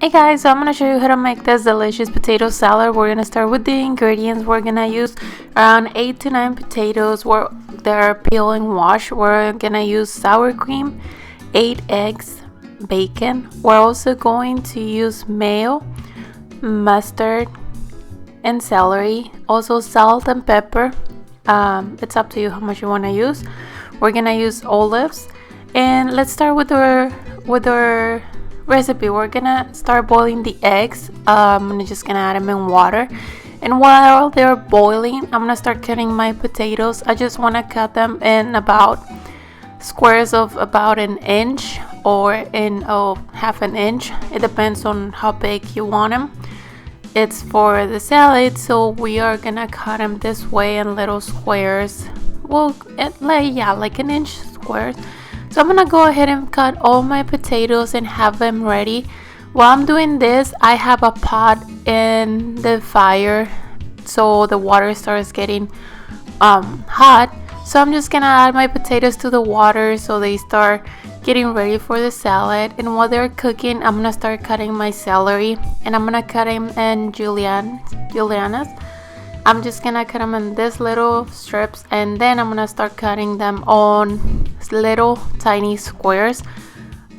Hey guys, so I'm gonna show you how to make this delicious potato salad. We're gonna start with the ingredients. We're gonna use around 8 to 9 potatoes where they're peeled and washed. We're gonna use sour cream, 8 eggs, bacon. We're also going to use mayo, mustard, and celery. Also salt and pepper. It's up to you how much you want to use. We're gonna use olives, and let's start with our recipe. We're gonna start boiling the eggs. I'm just gonna add them in water, and while they're boiling, I'm gonna start cutting my potatoes. I just want to cut them in about squares of about an inch or in half an inch. It depends on how big you want them. It's for the salad, so we are gonna cut them this way in little squares. Well, like an inch squares. So I'm gonna go ahead and cut all my potatoes and have them ready. While I'm doing this, I have a pot in the fire, so the water starts getting hot. So I'm just gonna add my potatoes to the water so they start getting ready for the salad. And while they're cooking, I'm gonna start cutting my celery, and I'm gonna cut them in julianas. I'm just gonna cut them in these little strips, and then I'm gonna start cutting them on little tiny squares.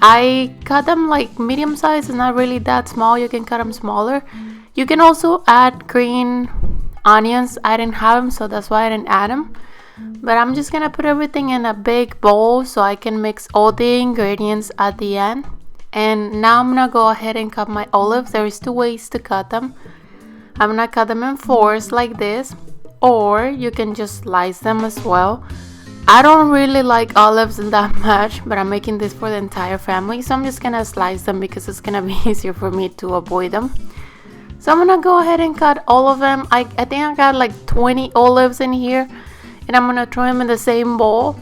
I cut them like medium size. It's not really that small. You can cut them smaller. You can also add green onions. I didn't have them, so that's why I didn't add them. But I'm just gonna put everything in a big bowl so I can mix all the ingredients at the end. And now I'm gonna go ahead and cut my olives. There's two ways to cut them. I'm gonna cut them in fours like this, or you can just slice them as well. I don't really like olives that much, but I'm making this for the entire family, so I'm just gonna slice them because it's gonna be easier for me to avoid them. So I'm gonna go ahead and cut all of them. I think I got like 20 olives in here, and I'm gonna throw them in the same bowl.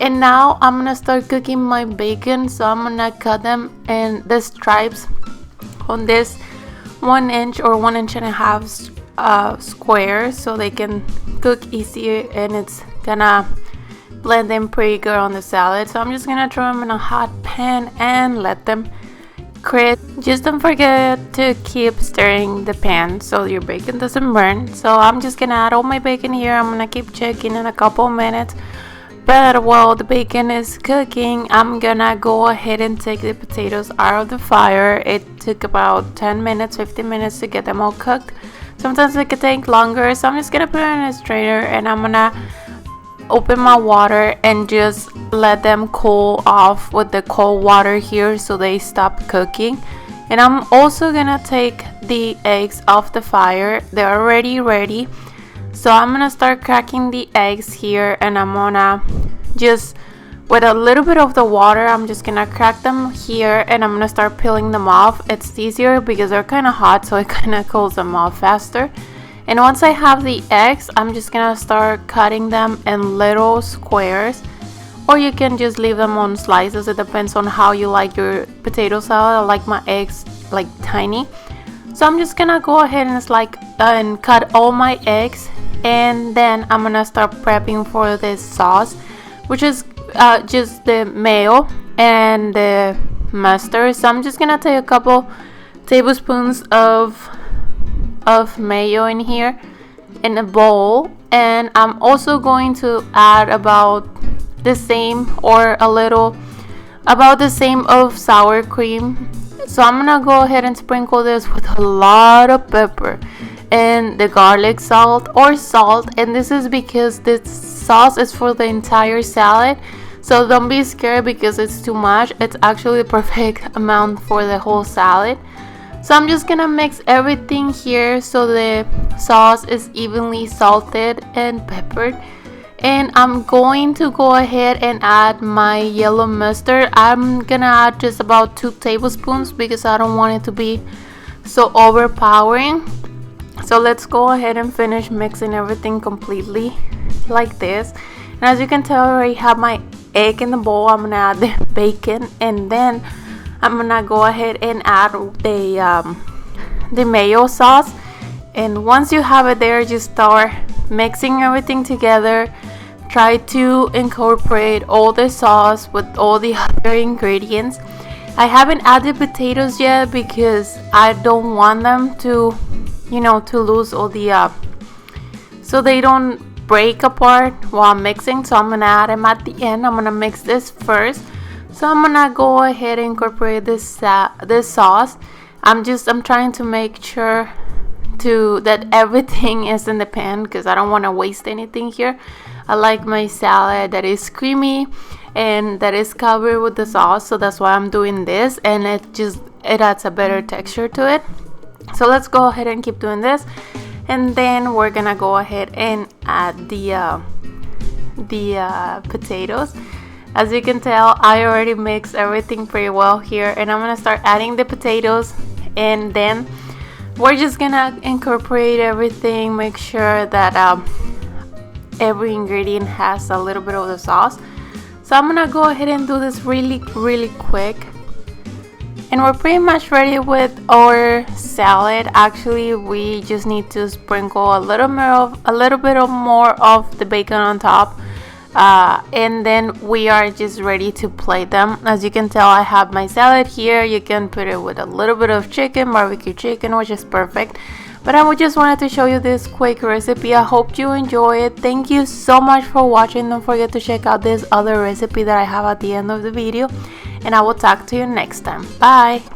And now I'm gonna start cooking my bacon. So I'm gonna cut them in the stripes on this 1 inch or 1.5 inch squares so they can cook easier, and it's gonna blend them pretty good on the salad. So I'm just gonna throw them in a hot pan and let them crisp. Just don't forget to keep stirring the pan so your bacon doesn't burn. So I'm just gonna add all my bacon here. I'm gonna keep checking in a couple minutes. But while the bacon is cooking, I'm gonna go ahead and take the potatoes out of the fire. It took about 10 minutes, 15 minutes to get them all cooked. Sometimes it could take longer, so I'm just gonna put it in a strainer, and I'm gonna open my water and just let them cool off with the cold water here so they stop cooking. And I'm also gonna take the eggs off the fire. They're already ready. So I'm gonna start cracking the eggs here, and I'm gonna just, with a little bit of the water, I'm just gonna crack them here, and I'm gonna start peeling them off. It's easier because they're kind of hot, so it kind of cools them off faster. And once I have the eggs, I'm just gonna start cutting them in little squares, or you can just leave them on slices. It depends on how you like your potato salad. I like my eggs like tiny. So I'm just gonna go ahead and cut all my eggs, and then I'm gonna start prepping for this sauce, which is just the mayo and the mustard. So I'm just gonna take a couple tablespoons of mayo in here in a bowl, and I'm also going to add about the same or a little about the same of sour cream. So I'm gonna go ahead and sprinkle this with a lot of pepper and the garlic salt or salt, and this is because this sauce is for the entire salad. So don't be scared because it's too much. It's actually the perfect amount for the whole salad. So I'm just gonna mix everything here so the sauce is evenly salted and peppered. And I'm going to go ahead and add my yellow mustard. I'm gonna add just about 2 tablespoons because I don't want it to be so overpowering. So let's go ahead and finish mixing everything completely like this. And as you can tell, I already have my egg in the bowl. I'm gonna add the bacon, and then I'm gonna go ahead and add the mayo sauce. And once you have it there, just start mixing everything together. Try to incorporate all the sauce with all the other ingredients. I haven't added potatoes yet because I don't want them to, to lose all the, so they don't break apart while mixing. So I'm gonna add them at the end. I'm gonna mix this first. So I'm gonna go ahead and incorporate this sauce. I'm trying to make sure that everything is in the pan because I don't want to waste anything here. I like my salad that is creamy and that is covered with the sauce, so that's why I'm doing this, and it adds a better texture to it. So let's go ahead and keep doing this, and then we're gonna go ahead and add the potatoes. As you can tell, I already mixed everything pretty well here, and I'm gonna start adding the potatoes, and then we're just gonna incorporate everything, make sure that every ingredient has a little bit of the sauce. So I'm gonna go ahead and do this really quick, and we're pretty much ready with our salad. Actually, we just need to sprinkle a little bit more of the bacon on top. And then we are just ready to plate them. As you can tell, I have my salad here. You can put it with a little bit of chicken, barbecue chicken, which is perfect. But I just wanted to show you this quick recipe. I hope you enjoy it. Thank you so much for watching. Don't forget to check out this other recipe that I have at the end of the video, and I will talk to you next time. Bye.